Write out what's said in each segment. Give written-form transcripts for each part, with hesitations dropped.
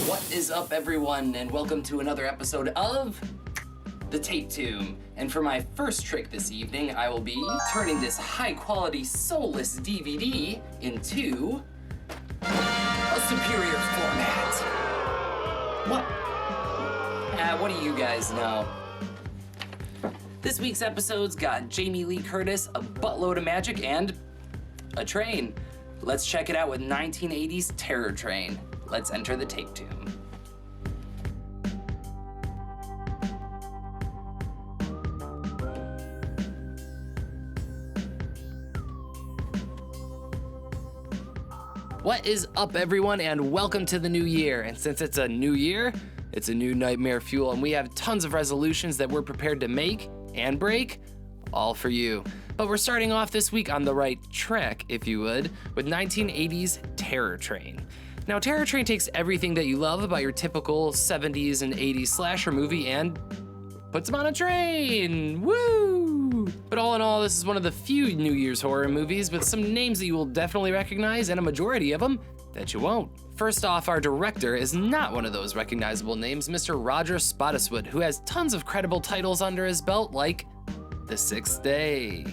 What is up, everyone, and welcome to another episode of The Tape Tomb. And for my first trick this evening, I will be turning this high-quality, soulless DVD into a superior format. What do you guys know? This week's episode's got Jamie Lee Curtis, a buttload of magic, and a train. Let's check it out with 1980s Terror Train. Let's enter the Tape Tomb. What is up, everyone, and welcome to the new year. And since it's a new year, it's a new nightmare fuel, and we have tons of resolutions that we're prepared to make and break, all for you. But we're starting off this week on the right track, if you would, with 1980s Terror Train. Now, Terror Train takes everything that you love about your typical 70s and 80s slasher movie and puts them on a train. Woo! But all in all, this is one of the few New Year's horror movies with some names that you will definitely recognize and a majority of them that you won't. First off, our director is not one of those recognizable names, Mr. Roger Spottiswoode, who has tons of credible titles under his belt like The Sixth Day.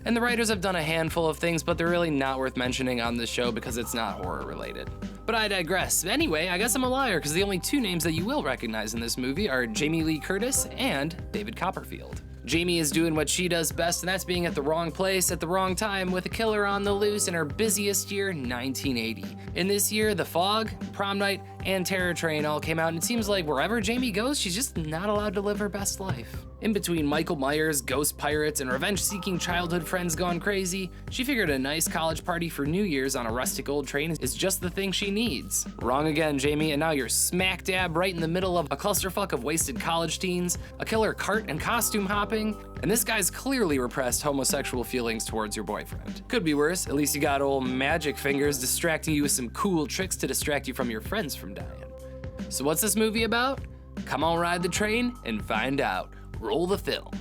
And the writers have done a handful of things, but they're really not worth mentioning on this show because it's not horror related. But I digress. Anyway, I guess I'm a liar because the only two names that you will recognize in this movie are Jamie Lee Curtis and David Copperfield. Jamie is doing what she does best, and that's being at the wrong place at the wrong time with a killer on the loose in her busiest year, 1980. In this year, The Fog, Prom Night, and Terror Train all came out, and it seems like wherever Jamie goes, she's just not allowed to live her best life. In between Michael Myers, ghost pirates, and revenge-seeking childhood friends gone crazy, she figured a nice college party for New Year's on a rustic old train is just the thing she needs. Wrong again, Jamie, and now you're smack dab right in the middle of a clusterfuck of wasted college teens, a killer cart and costume hopping, and this guy's clearly repressed homosexual feelings towards your boyfriend. Could be worse, at least you got old magic fingers distracting you with some cool tricks to distract you from your friends from dying. So what's this movie about? Come on, ride the train and find out. Roll the film.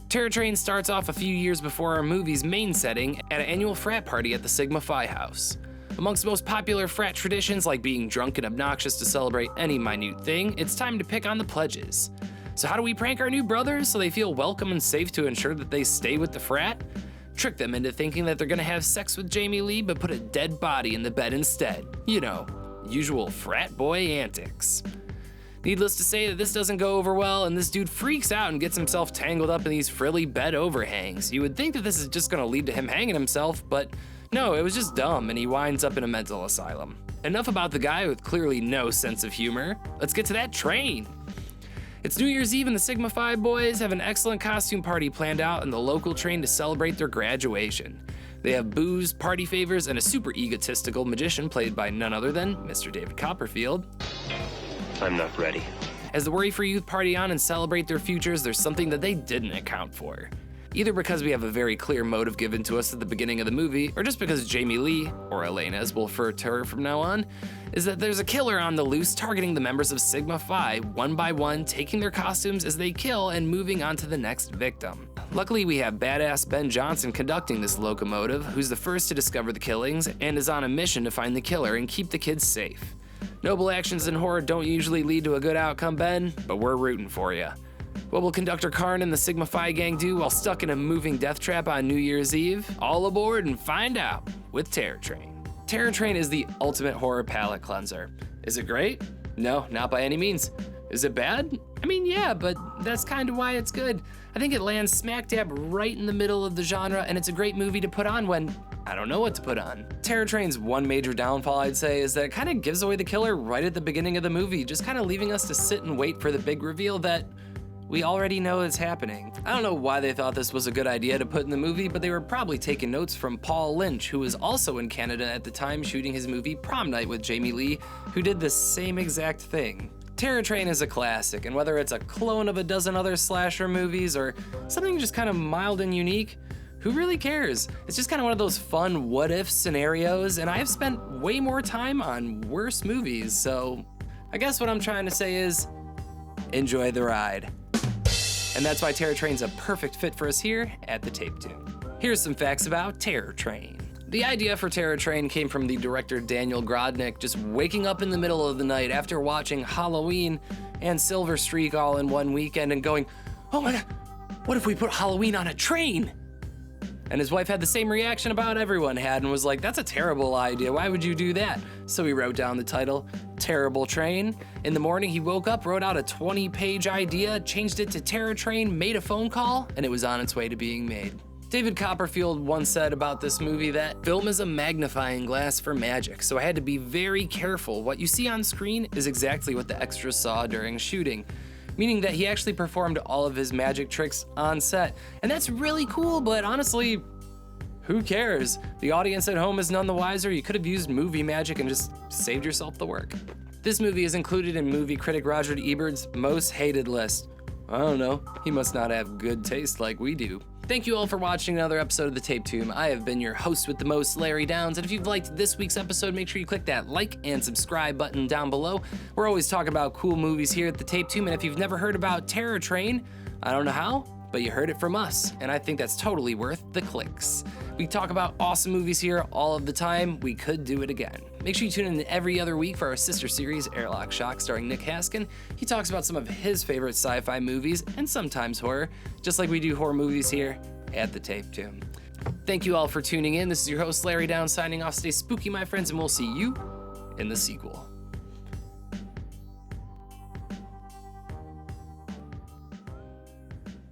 Terror Train starts off a few years before our movie's main setting at an annual frat party at the Sigma Phi house. Amongst most popular frat traditions like being drunk and obnoxious to celebrate any minute thing, it's time to pick on the pledges. So how do we prank our new brothers so they feel welcome and safe to ensure that they stay with the frat? Trick them into thinking that they're gonna have sex with Jamie Lee but put a dead body in the bed instead. You know, usual frat boy antics. Needless to say that this doesn't go over well, and this dude freaks out and gets himself tangled up in these frilly bed overhangs. You would think that this is just gonna lead to him hanging himself, but no, it was just dumb, and he winds up in a mental asylum. Enough about the guy with clearly no sense of humor. Let's get to that train. It's New Year's Eve and the Sigma Phi boys have an excellent costume party planned out in the local train to celebrate their graduation. They have booze, party favors, and a super egotistical magician played by none other than Mr. David Copperfield. I'm not ready. As the Worry-Free Youth party on and celebrate their futures, there's something that they didn't account for. Either because we have a very clear motive given to us at the beginning of the movie, or just because Jamie Lee, or Elena as we'll refer to her from now on, is that there's a killer on the loose targeting the members of Sigma Phi one by one, taking their costumes as they kill and moving on to the next victim. Luckily, we have badass Ben Johnson conducting this locomotive, who's the first to discover the killings and is on a mission to find the killer and keep the kids safe. Noble actions in horror don't usually lead to a good outcome, Ben, but we're rooting for you. What will Conductor Karn and the Sigma Phi gang do while stuck in a moving death trap on New Year's Eve? All aboard and find out with Terror Train. Terror Train is the ultimate horror palate cleanser. Is it great? No, not by any means. Is it bad? I mean, yeah, but that's kind of why it's good. I think it lands smack dab right in the middle of the genre, and it's a great movie to put on when I don't know what to put on. Terror Train's one major downfall, I'd say, is that it kind of gives away the killer right at the beginning of the movie, just kind of leaving us to sit and wait for the big reveal that we already know is happening. I don't know why they thought this was a good idea to put in the movie, but they were probably taking notes from Paul Lynch, who was also in Canada at the time shooting his movie Prom Night with Jamie Lee, who did the same exact thing. Terror Train is a classic, and whether it's a clone of a dozen other slasher movies or something just kind of mild and unique, who really cares? It's just kind of one of those fun what-if scenarios, and I have spent way more time on worse movies, so I guess what I'm trying to say is, enjoy the ride. And that's why Terror Train's a perfect fit for us here at the Tape Tomb. Here's some facts about Terror Train. The idea for Terror Train came from the director Daniel Grodnik just waking up in the middle of the night after watching Halloween and Silver Streak all in one weekend and going, "Oh my God, what if we put Halloween on a train?" And his wife had the same reaction about everyone had and was like, "That's a terrible idea. Why would you do that?" So he wrote down the title, Terrible Train. In the morning, he woke up, wrote out a 20-page idea, changed it to Terror Train, made a phone call, and it was on its way to being made. David Copperfield once said about this movie that film is a magnifying glass for magic, so I had to be very careful. What you see on screen is exactly what the extras saw during shooting, meaning that he actually performed all of his magic tricks on set. And that's really cool, but honestly, who cares? The audience at home is none the wiser. You could have used movie magic and just saved yourself the work. This movie is included in movie critic Roger Ebert's most hated list. I don't know, he must not have good taste like we do. Thank you all for watching another episode of The Tape Tomb. I have been your host with the most, Larry Downs, and if you've liked this week's episode, make sure you click that like and subscribe button down below. We're always talking about cool movies here at The Tape Tomb, and if you've never heard about Terror Train, I don't know how, but you heard it from us, and I think that's totally worth the clicks. We talk about awesome movies here all of the time. We could do it again. Make sure you tune in every other week for our sister series, Airlock Shock, starring Nick Haskin. He talks about some of his favorite sci-fi movies and sometimes horror, just like we do horror movies here at The Tape Tomb. Thank you all for tuning in. This is your host, Larry Downs, signing off. Stay spooky, my friends, and we'll see you in the sequel.